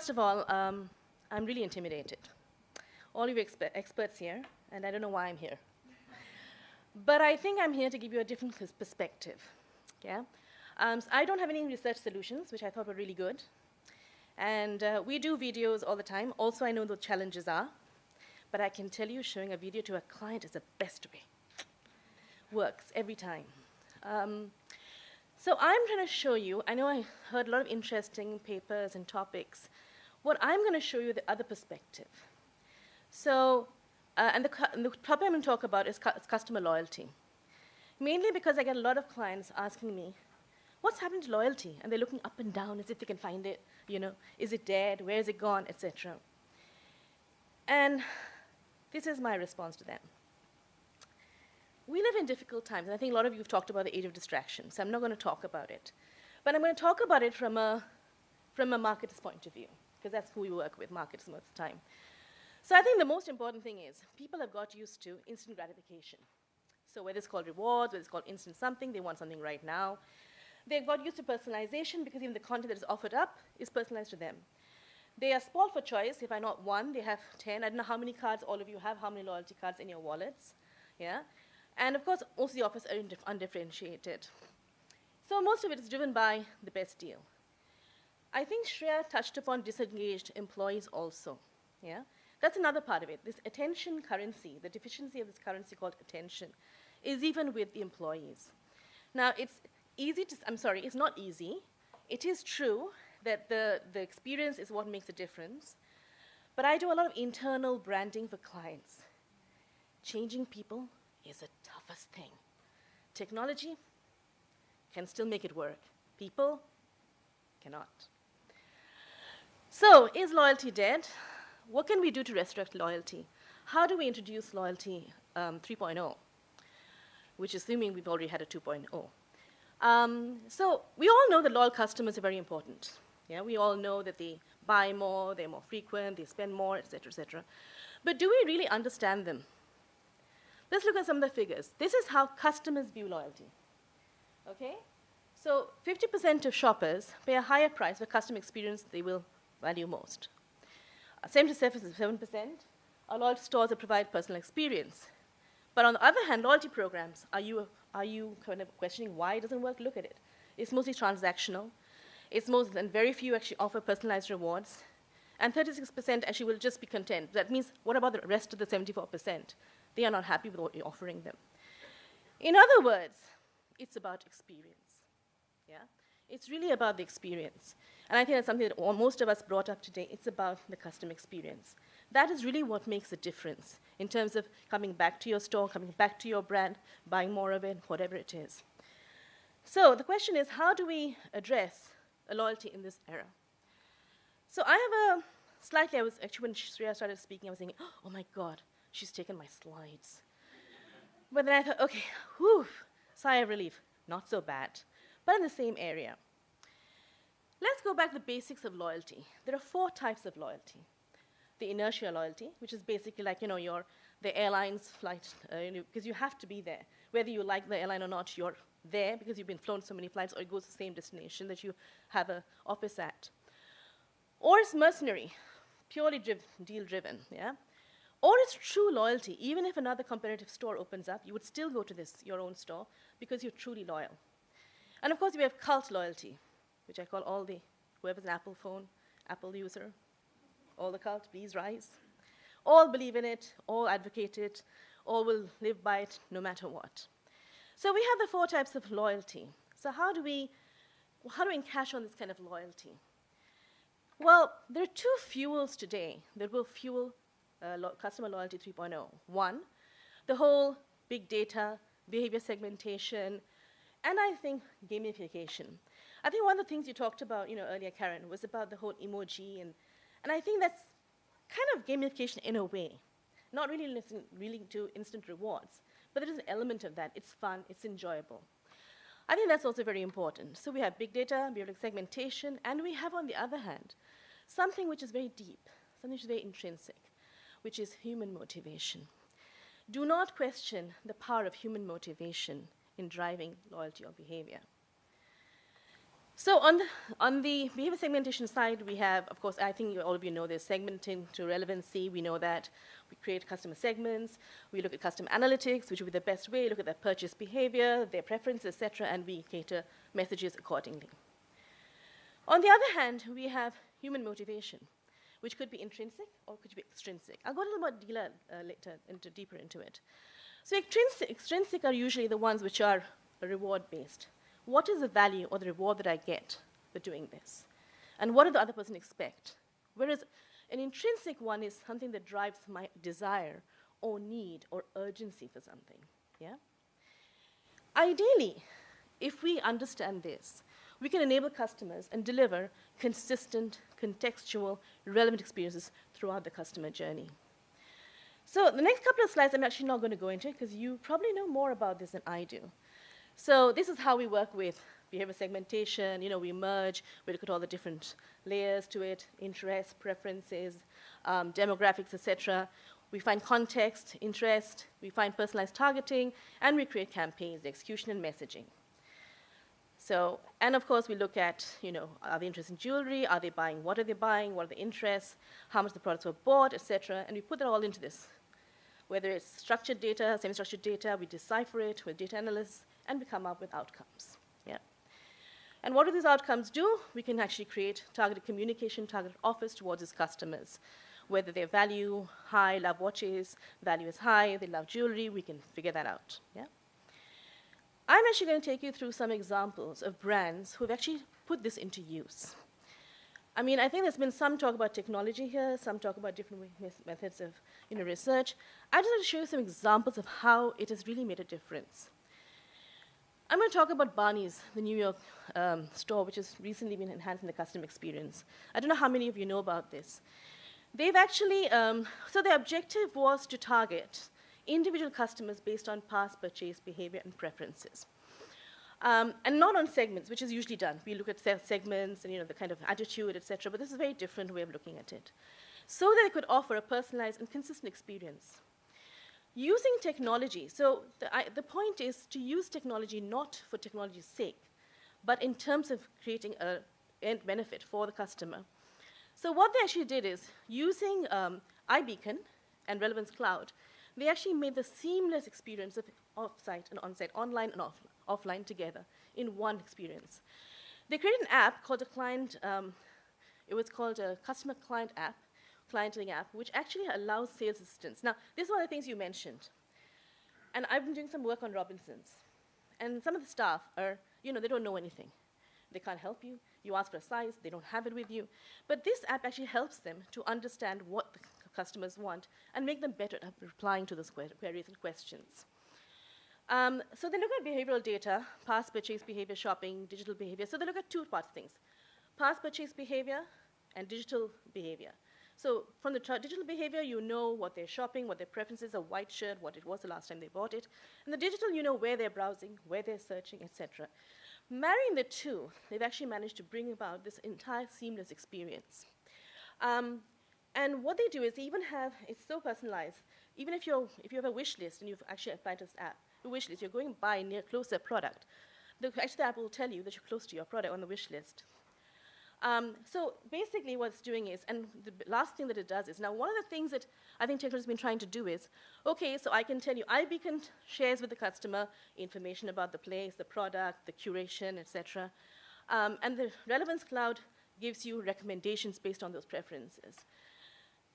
first of all, I'm really intimidated. All of you experts here, and I don't know why I'm here. But I think I'm here to give you a different perspective. Yeah? So I don't have any research solutions, which I thought were really good. And we do videos all the time. Also, I know what challenges are. But I can tell you, showing a video to a client is the best way. Works every time. So I'm going to show you, I know I heard a lot of interesting papers and topics. What I'm going to show you the other perspective. So, and the topic I'm going to talk about is customer loyalty. Mainly because I get a lot of clients asking me, what's happened to loyalty? And they're looking up and down as if they can find it. You know, is it dead? Where is it gone? Etc. And this is my response to them. We live in difficult times, and I think a lot of you have talked about the age of distraction, so I'm not going to talk about it. But I'm going to talk about it from a marketer's point of view, because that's who we work with, marketers most of the time. So I think the most important thing is people have got used to instant gratification. So whether it's called rewards, whether it's called instant something, they want something right now. They've got used to personalization because even the content that is offered up is personalized to them. They are spoiled for choice. If I not one, they have 10. I don't know how many cards all of you have, how many loyalty cards in your wallets. Yeah? And of course, most of the offers are undifferentiated. So most of it is driven by the best deal. I think Shreya touched upon disengaged employees also. Yeah? That's another part of it. This attention currency, the deficiency of this currency called attention, is even with the employees. Now, it's easy to, I'm sorry, it's not easy. It is true that the experience is what makes a difference. But I do a lot of internal branding for clients. Changing people is the toughest thing. Technology can still make it work. People cannot. So, is loyalty dead? What can we do to resurrect loyalty? How do we introduce loyalty 3.0, which is assuming we've already had a 2.0? So we all know that loyal customers are very important. Yeah, we all know that they buy more, they're more frequent, they spend more, et cetera, et cetera. But do we really understand them? Let's look at some of the figures. This is how customers view loyalty. Okay? So 50% of shoppers pay a higher price for customer experience they will value most. 77% are loyalty stores that provide personal experience. But on the other hand, loyalty programs, are you kind of questioning why it doesn't work? Look at it. It's mostly transactional. It's most, and very few actually offer personalized rewards. And 36% actually will just be content. That means, what about the rest of the 74%? They are not happy with what you're offering them. In other words, it's about experience. Yeah? It's really about the experience. And I think that's something that most of us brought up today. It's about the customer experience. That is really what makes a difference in terms of coming back to your store, coming back to your brand, buying more of it, whatever it is. So the question is, how do we address a loyalty in this era? So I have I was actually, when Shreya started speaking, I was thinking, oh my God, she's taken my slides. But then I thought, okay, whew, sigh of relief, not so bad, but in the same area. Let's go back to the basics of loyalty. There are 4 types of loyalty. The inertia loyalty, which is basically like, you know, the airline's flight, because you have to be there. Whether you like the airline or not, you're there because you've been flown so many flights, or it goes to the same destination that you have an office at. Or it's mercenary, purely deal-driven, yeah? Or it's true loyalty. Even if another competitive store opens up, you would still go to your own store because you're truly loyal. And of course, we have cult loyalty, which I call whoever's an Apple phone, Apple user, all the cult, please rise. All believe in it, all advocate it, all will live by it no matter what. So we have the 4 types of loyalty. So how do we encash on this kind of loyalty? Well, there are 2 fuels today that will fuel customer loyalty 3.0. One, the whole big data, behavior segmentation, and I think gamification. I think one of the things you talked about, earlier, Karen, was about the whole emoji, and I think that's kind of gamification in a way. Not really linked to instant rewards, but there is an element of that. It's fun, it's enjoyable. I think that's also very important. So we have big data, behavioral segmentation, and we have, on the other hand, something which is very deep, something which is very intrinsic, which is human motivation. Do not question the power of human motivation in driving loyalty or behavior. So on the behavior segmentation side, we have, of course, I think all of you know this, segmenting to relevancy. We know that we create customer segments. We look at customer analytics, which would be the best way, look at their purchase behavior, their preferences, et cetera, and we cater messages accordingly. On the other hand, we have human motivation, which could be intrinsic or could be extrinsic. I'll go a little bit later deeper into it. So extrinsic are usually the ones which are reward-based. What is the value or the reward that I get for doing this? And what does the other person expect? Whereas an intrinsic one is something that drives my desire or need or urgency for something, yeah? Ideally, if we understand this, we can enable customers and deliver consistent, contextual, relevant experiences throughout the customer journey. So the next couple of slides I'm actually not going to go into because you probably know more about this than I do. So this is how we work with behavior segmentation. You know, we merge, we look at all the different layers to it, interests, preferences, demographics, etc. We find context, interest, we find personalized targeting, and we create campaigns, execution, and messaging. So, and of course, we look at, you know, are they interested in jewelry? Are they buying? What are they buying? What are the interests? How much the products were bought, etc. And we put that all into this. Whether it's structured data, semi-structured data, we decipher it with data analysts, and we come up with outcomes. Yeah. And what do these outcomes do? We can actually create targeted communication, targeted offers towards these customers. Whether they value high, love watches, value is high, they love jewelry, we can figure that out. Yeah. I'm actually going to take you through some examples of brands who have actually put this into use. I mean, I think there's been some talk about technology here, some talk about different methods of research. I just want to show you some examples of how it has really made a difference. I'm going to talk about Barney's, the New York store, which has recently been enhancing the customer experience. I don't know how many of you know about this. They've actually, so their objective was to target individual customers based on past purchase behavior and preferences. And not on segments, which is usually done. We look at segments and the kind of attitude, etc. But this is a very different way of looking at it. So that they could offer a personalized and consistent experience. Using technology, so the point is to use technology not for technology's sake, but in terms of creating an end benefit for the customer. So what they actually did is, using iBeacon and Relevance Cloud, they actually made the seamless experience of off-site and on-site, online and offline together in one experience. They created an app called a client, it was called a customer client app, clienteling app, which actually allows sales assistants. Now, this is one of the things you mentioned. And I've been doing some work on Robinsons. And some of the staff are, they don't know anything. They can't help you. You ask for a size, they don't have it with you. But this app actually helps them to understand what the customers want and make them better at replying to those queries and questions. So they look at behavioral data, past purchase behavior, shopping, digital behavior. So they look at two parts of things, past purchase behavior and digital behavior. So from the digital behavior, you know what they're shopping, what their preferences are, white shirt, what it was the last time they bought it. And the digital, you know where they're browsing, where they're searching, etc. Marrying the two, they've actually managed to bring about this entire seamless experience. And what they do is they even have, it's so personalized, even if you have a wish list and you've actually applied to this app, the wish list, you're going to buy near close to a product, the app will tell you that you're close to your product on the wish list. So basically what it's doing is, and the last thing that it does is, now one of the things that I think technology has been trying to do is, okay, so I can tell you, iBeacon shares with the customer information about the place, the product, the curation, etc. And the Relevance Cloud gives you recommendations based on those preferences.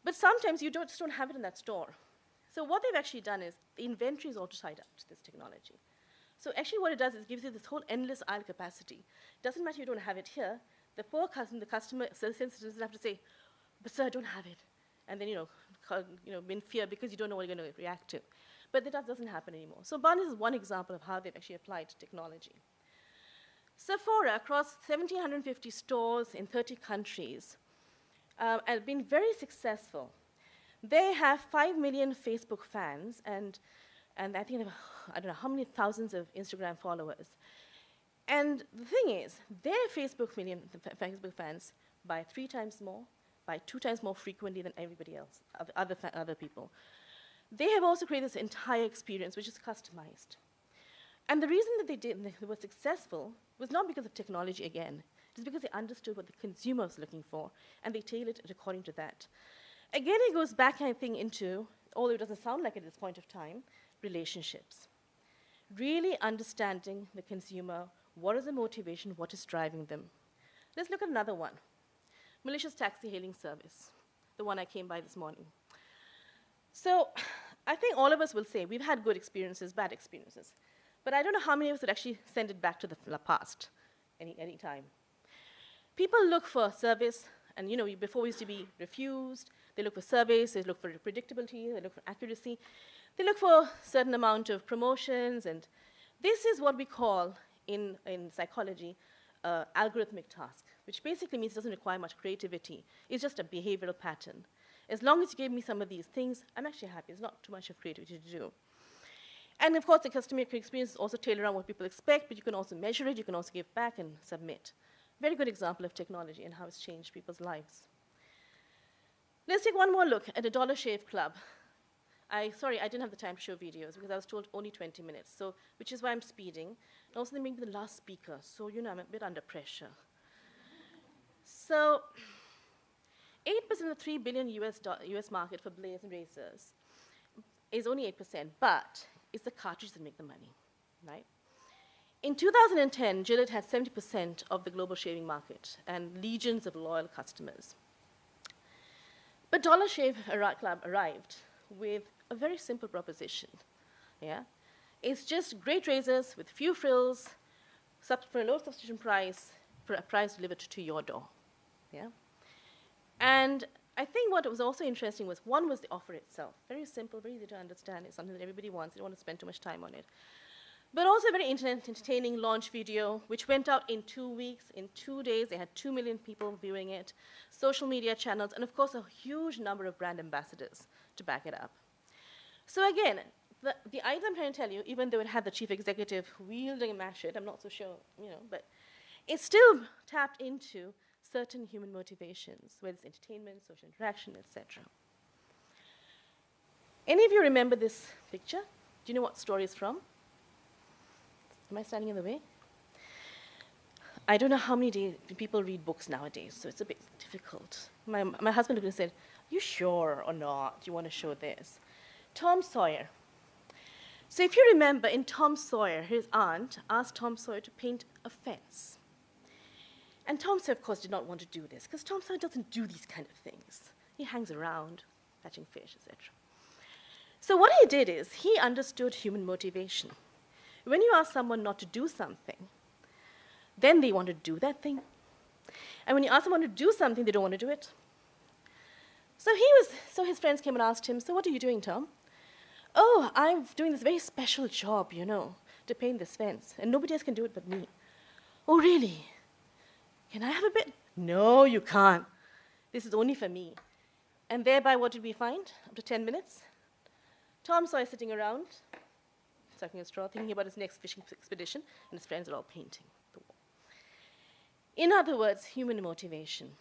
But sometimes you just don't have it in that store. So what they've actually done is, the inventory is also tied up to this technology. So actually what it does is gives you this whole endless aisle capacity. It doesn't matter you don't have it here. The poor customer, the customer doesn't have to say, but sir, I don't have it. And then, be in fear because you don't know what you're going to react to. But that doesn't happen anymore. So Barnes is one example of how they've actually applied technology. Sephora, across 1,750 stores in 30 countries, have been very successful. They have 5 million Facebook fans, and I think, I don't know how many thousands of Instagram followers. And the thing is, their Facebook fans buy 3 times more, buy 2 times more frequently than everybody else, other people. They have also created this entire experience, which is customized. And the reason that they were successful was not because of technology again. It was because they understood what the consumer was looking for, and they tailored it according to that. Again, it goes back, I think, into, although it doesn't sound like it at this point of time, relationships. Really understanding the consumer, what is the motivation, what is driving them. Let's look at another one. Malaysia's taxi hailing service, the one I came by this morning. So I think all of us will say we've had good experiences, bad experiences. But I don't know how many of us would actually send it back to the past any time. People look for service, and before we used to be refused, they look for service, they look for predictability, they look for accuracy, they look for a certain amount of promotions, and this is what we call in psychology algorithmic task, which basically means it doesn't require much creativity. It's just a behavioral pattern. As long as you give me some of these things, I'm actually happy. There's not too much of creativity to do. And of course, the customer experience is also tailored around what people expect, but you can also measure it, you can also give back and submit. Very good example of technology and how it's changed people's lives. Let's take one more look at the Dollar Shave Club. Sorry, I didn't have the time to show videos because I was told only 20 minutes, so, which is why I'm speeding. And also, they make me the last speaker, so I'm a bit under pressure. So, 8% of the $3 billion US market for blades and razors is only 8%, but it's the cartridges that make the money, right? In 2010, Gillette had 70% of the global shaving market and legions of loyal customers. But Dollar Shave Club arrived with a very simple proposition. Yeah? It's just great razors with few frills, for a low substitution price, for a price delivered to your door. Yeah? And I think what was also interesting was, one was the offer itself. Very simple, very easy to understand. It's something that everybody wants. They don't want to spend too much time on it. But also a very entertaining launch video, which went out in 2 weeks. In 2 days, they had 2 million people viewing it, social media channels, and of course, a huge number of brand ambassadors to back it up. So again, the item I'm trying to tell you, even though it had the chief executive wielding a machete, I'm not so sure, but it still tapped into certain human motivations, whether it's entertainment, social interaction, etc. Any of you remember this picture? Do you know what story it's from? Am I standing in the way? I don't know how many people read books nowadays, so it's a bit difficult. My husband looked and said, "You sure or not? Do you want to show this?" Tom Sawyer. So if you remember, in Tom Sawyer, his aunt asked Tom Sawyer to paint a fence. And Tom Sawyer, of course, did not want to do this, because Tom Sawyer doesn't do these kind of things. He hangs around, catching fish, etc. So what he did is, he understood human motivation. When you ask someone not to do something, then they want to do that thing. And when you ask someone to do something, they don't want to do it. So his friends came and asked him, "So what are you doing, Tom?" "Oh, I'm doing this very special job, to paint this fence, and nobody else can do it but me." "Oh, really? Can I have a bit?" "No, you can't. This is only for me." And thereby, what did we find? After 10 minutes, Tom Sawyer sitting around, sucking a straw, thinking about his next fishing expedition, and his friends are all painting the wall. In other words, human motivation.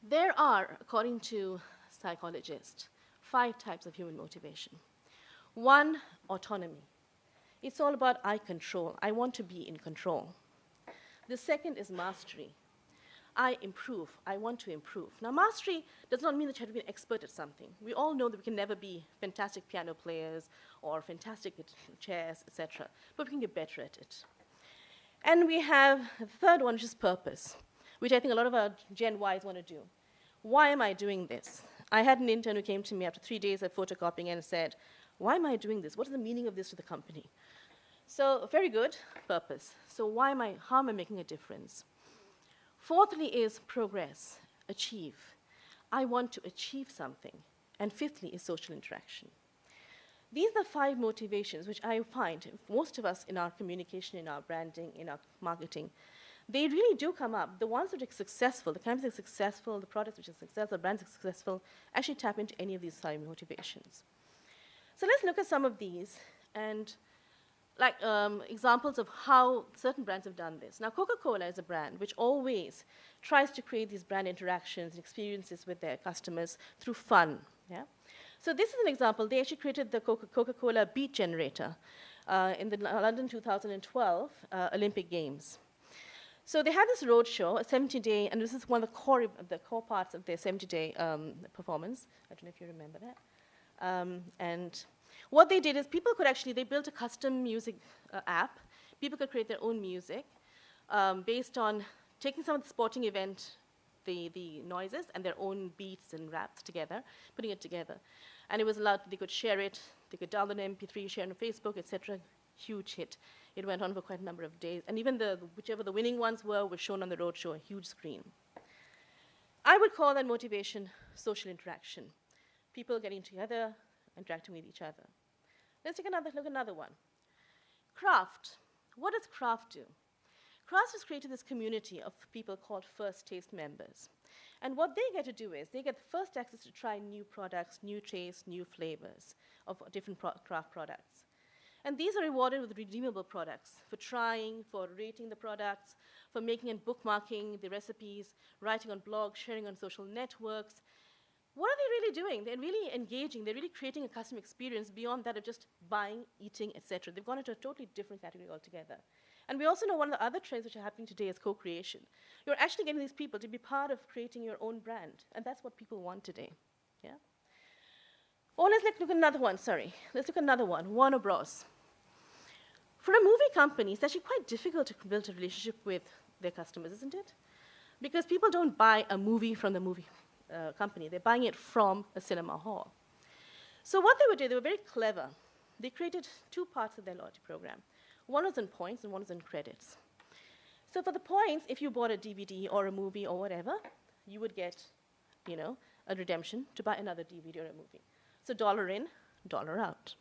There are, according to psychologists, 5 types of human motivation. 1, autonomy. It's all about I control. I want to be in control. The second is mastery. I improve. I want to improve. Now, mastery does not mean that you have to be an expert at something. We all know that we can never be fantastic piano players or fantastic at chess, etc., but we can get better at it. And we have the third one, which is purpose, which I think a lot of our Gen Ys want to do. Why am I doing this? I had an intern who came to me after 3 days of photocopying and said, "Why am I doing this? What is the meaning of this to the company?" So very good, purpose. So how am I making a difference? Fourthly is progress, achieve. I want to achieve something. And fifthly is social interaction. These are 5 motivations which I find most of us in our communication, in our branding, in our marketing, they really do come up. The ones that are successful, the companies that are successful, the products which are successful, the brands that are successful, actually tap into any of these 5 motivations. So let's look at some of these and examples of how certain brands have done this. Now, Coca-Cola is a brand which always tries to create these brand interactions and experiences with their customers through fun. Yeah? So this is an example. They actually created the Coca-Cola beat generator. in the London 2012 Olympic Games. So they had this roadshow, a 70-day, and this is one of the core parts of their 70-day performance. I don't know if you remember that. And what they did is they built a custom music app. People could create their own music based on taking some of the sporting event, the noises, and their own beats and raps together, putting it together. And it was allowed, they could share it, they could download an MP3, share it on Facebook, etc. Huge hit. It went on for quite a number of days. And even whichever the winning ones were shown on the roadshow, a huge screen. I would call that motivation social interaction. People getting together, interacting with each other. Let's take another look at another one. Craft. What does craft do? Craft has created this community of people called First Taste members. And what they get to do is they get first access to try new products, new tastes, new flavors of different craft products. And these are rewarded with redeemable products for trying, for rating the products, for making and bookmarking the recipes, writing on blogs, sharing on social networks. What are they really doing? They're really engaging. They're really creating a custom experience beyond that of just buying, eating, etc. They've gone into a totally different category altogether. And we also know one of the other trends which are happening today is co-creation. You're actually getting these people to be part of creating your own brand, and that's what people want today. Yeah? Or let's look at another one, sorry. Let's look at another one, Warner Bros. For a movie company, it's actually quite difficult to build a relationship with their customers, isn't it? Because people don't buy a movie from the movie company. They're buying it from a cinema hall. So what they would do, they were very clever. They created two parts of their loyalty program. One was in points and one was in credits. So for the points, if you bought a DVD or a movie or whatever, you would get, a redemption to buy another DVD or a movie. So dollar in, dollar out.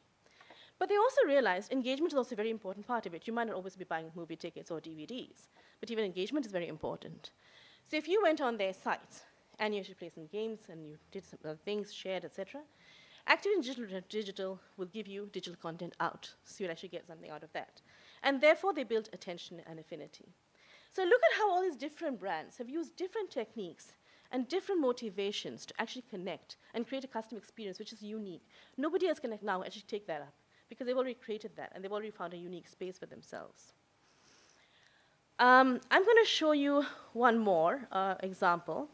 But they also realized engagement is also a very important part of it. You might not always be buying movie tickets or DVDs, but even engagement is very important. So if you went on their site and you actually played some games and you did some other things, shared, etc., Activision Digital will give you digital content out, so you'll actually get something out of that. And therefore, they built attention and affinity. So look at how all these different brands have used different techniques and different motivations to actually connect and create a custom experience which is unique. Nobody else can now actually take that up because they've already created that and they've already found a unique space for themselves. I'm going to show you one more example.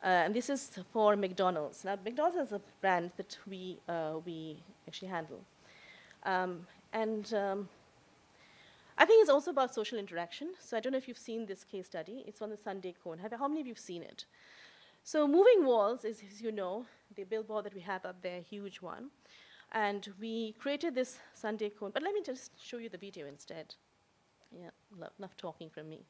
And this is for McDonald's. Now, McDonald's is a brand that we actually handle. I think it's also about social interaction. So I don't know if you've seen this case study. It's on the Sunday cone. How many of you have seen it? So moving walls is, as you know, the billboard that we have up there, a huge one. And we created this Sunday cone. But let me just show you the video instead. Yeah, enough talking from me.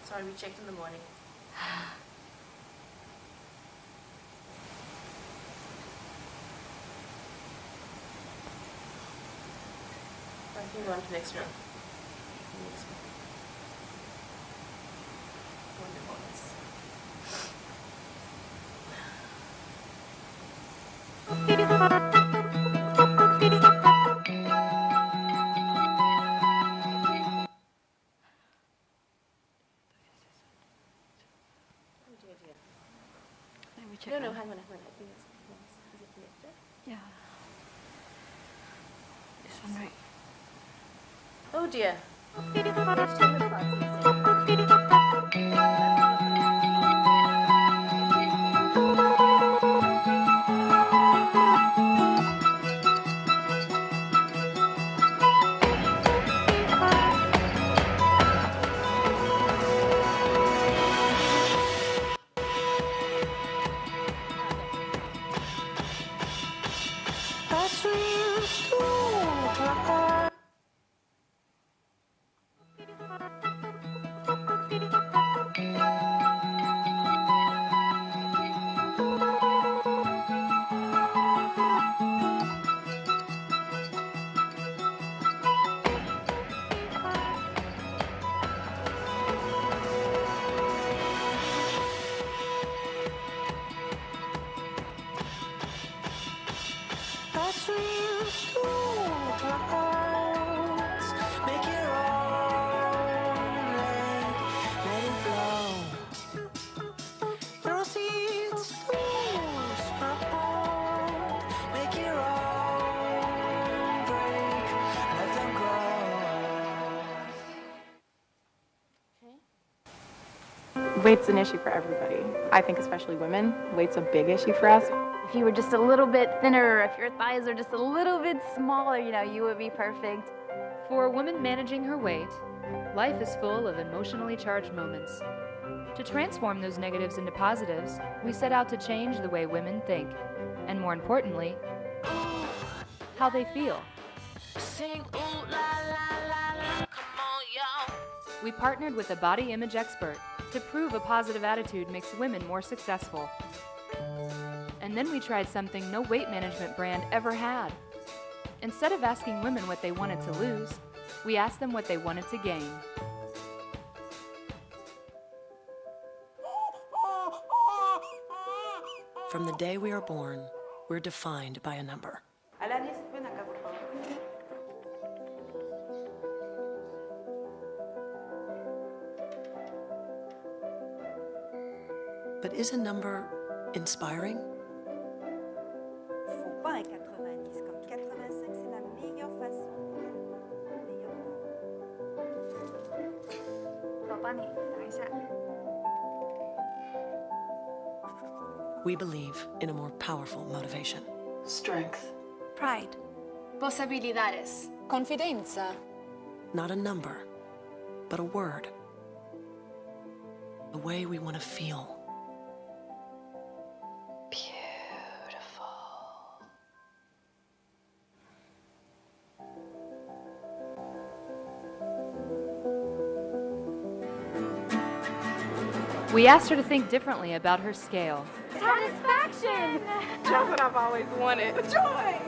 Sorry, we checked in the morning. I think we're on to the next one. No, hang on. I think it's, is it connected? Yeah. This one, right? Oh dear. Weight's an issue for everybody. I think especially women. Weight's a big issue for us. If you were just a little bit thinner, if your thighs were just a little bit smaller, you would be perfect. For a woman managing her weight, life is full of emotionally charged moments. To transform those negatives into positives, we set out to change the way women think, and more importantly, how they feel. We partnered with a body image expert to prove a positive attitude makes women more successful. And then we tried something no weight management brand ever had. Instead of asking women what they wanted to lose, we asked them what they wanted to gain. From the day we are born, we're defined by a number. But is a number inspiring? Faut pas un 90, comme 85, c'est la meilleure façon. We believe in a more powerful motivation. Strength. Pride. Posibilidades. Confidenza. Not a number, but a word. The way we want to feel. We asked her to think differently about her scale, Satisfaction! That's what I've always wanted. Joy!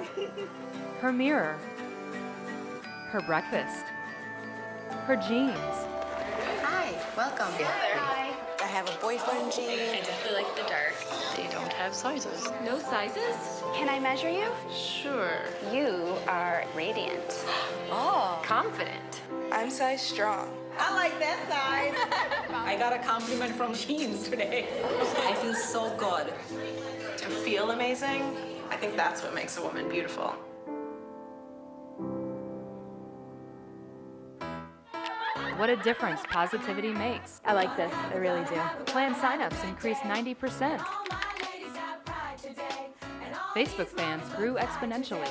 her mirror, her breakfast, her jeans, Hi, welcome. I have a boyfriend jean. I definitely like the dark. They don't have sizes. No sizes? Can I measure you? Sure. You are radiant. Oh. Confident. I'm size strong. I like that size. I got a compliment from Jeans today. I feel so good. To feel amazing, I think that's what makes a woman beautiful. What a difference positivity makes. I like this, I really do. Plan signups increased 90%. Facebook fans grew exponentially.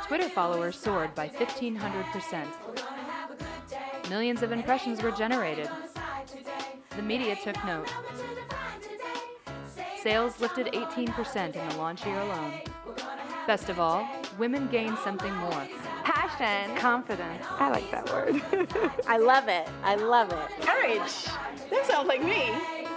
Twitter followers soared by 1,500%. Millions of impressions were generated. The media took note. Sales lifted 18% in the launch year alone. Best of all, women gained something more. Passion. Confidence. I like that word. I love it. I love it. Courage. That sounds like me.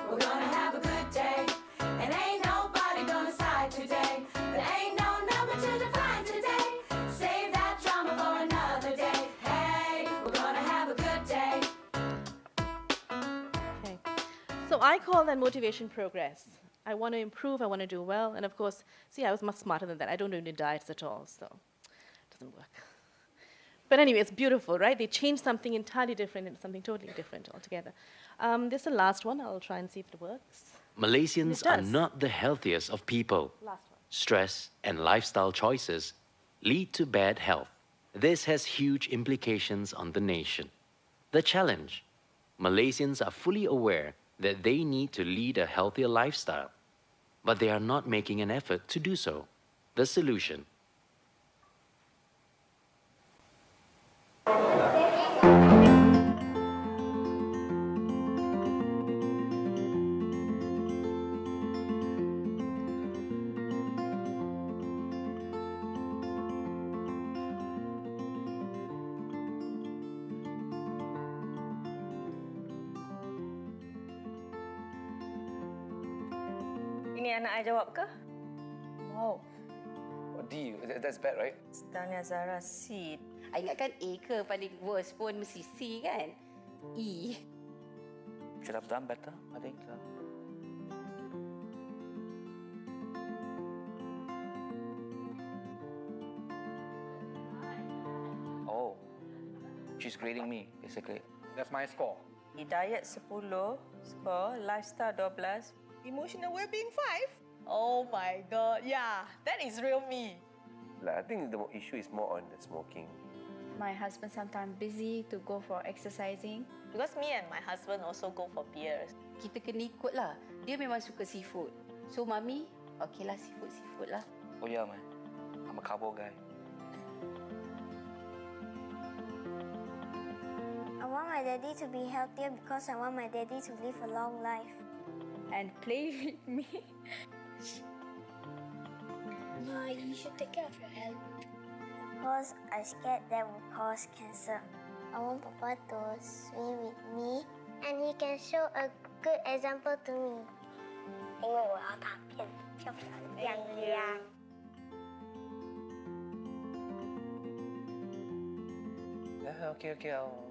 We're gonna have a good day. And ain't nobody gonna side today. There ain't no number to define today. Save that drama for another day. Hey, we're gonna have a good day. Okay. So I call that motivation progress. I want to improve, I want to do well, and of course, see, I was much smarter than that. I don't do any diets at all, so it doesn't work. But anyway, it's beautiful, right? They changed something entirely different into something totally different altogether. This is the last one. I'll try and see if it works. Malaysians It are does. not the healthiest of people. Last one. Stress and lifestyle choices lead to bad health. This has huge implications on the nation. The challenge: Malaysians are fully aware that they need to lead a healthier lifestyle, but they are not making an effort to do so. The solution: Ini anak I jawab ke? Wow. Oh, D, that's bad, right? Tanya Zara C. I ingatkan A ke paling worst pun mesti C kan? E. Should have done better, I think. Oh, she's grading me, basically. That's my score. Diet 10, score, lifestyle 12, emotional well-being 5. Oh my God, yeah, that is real me. Like, I think the issue is more on the smoking. My husband sometimes busy to go for exercising. Because me and my husband also go for beers. Kita kena ikut lah. Dia memang suka seafood. So, Mami, okay lah seafood lah. Oh yeah, man. I'm a carbo guy. I want my daddy to be healthier because I want my daddy to live a long life. And play with me. No, you should take care of your health. Because I'm scared that will cause cancer. I want Papa to swim with me and he can show a good example to me. 因为我要他变漂漂亮亮。Yeah, okay. I'll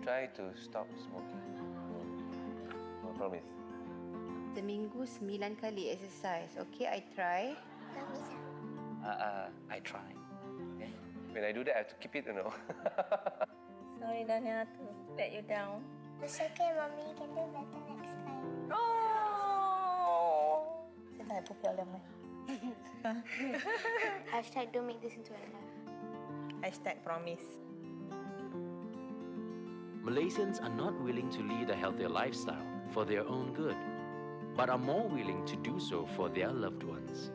try to stop smoking. I promise. Seminggu 9 kali exercise. Okay, I try. I try. Okay. When I do that, I have to keep it, you know. Sorry, Dania, to let you down. It's okay, Mommy. You can do better next time. Oh! 现在还不漂亮吗？ Hashtag don't make this into a life. Hashtag promise. Malaysians are not willing to lead a healthier lifestyle for their own good, but are more willing to do so for their loved ones.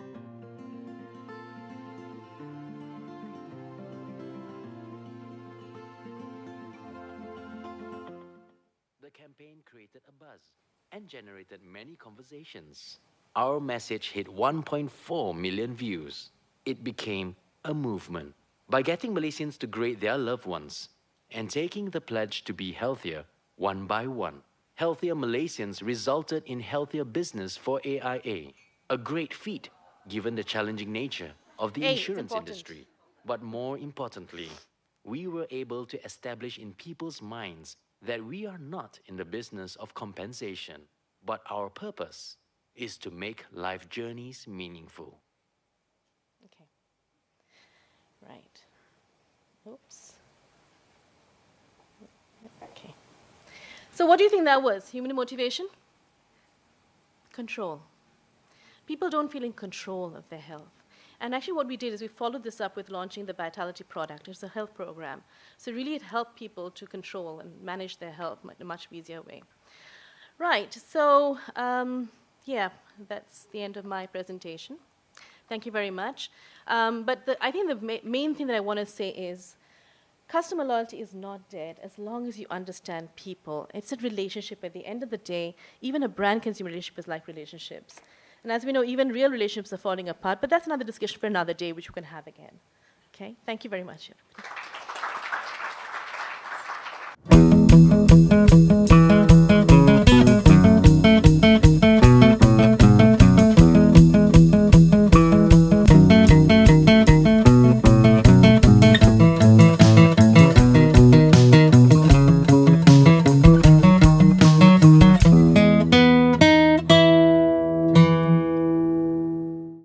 The campaign created a buzz and generated many conversations. Our message hit 1.4 million views. It became a movement. By getting Malaysians to grade their loved ones and taking the pledge to be healthier one by one, healthier Malaysians resulted in healthier business for AIA. A great feat given the challenging nature of the insurance industry. But more importantly, we were able to establish in people's minds that we are not in the business of compensation, but our purpose is to make life journeys meaningful. Okay. Right. Oops. Okay. So what do you think that was? Human motivation? Control. People don't feel in control of their health. And actually what we did is we followed this up with launching the Vitality product. It's a health program. So really it helped people to control and manage their health in a much easier way. Right, so yeah, that's the end of my presentation. Thank you very much. But I think the main thing that I want to say is customer loyalty is not dead as long as you understand people. It's a relationship at the end of the day. Even a brand-consumer relationship is like relationships. And as we know, even real relationships are falling apart, but that's another discussion for another day, which we can have again. Okay, thank you very much.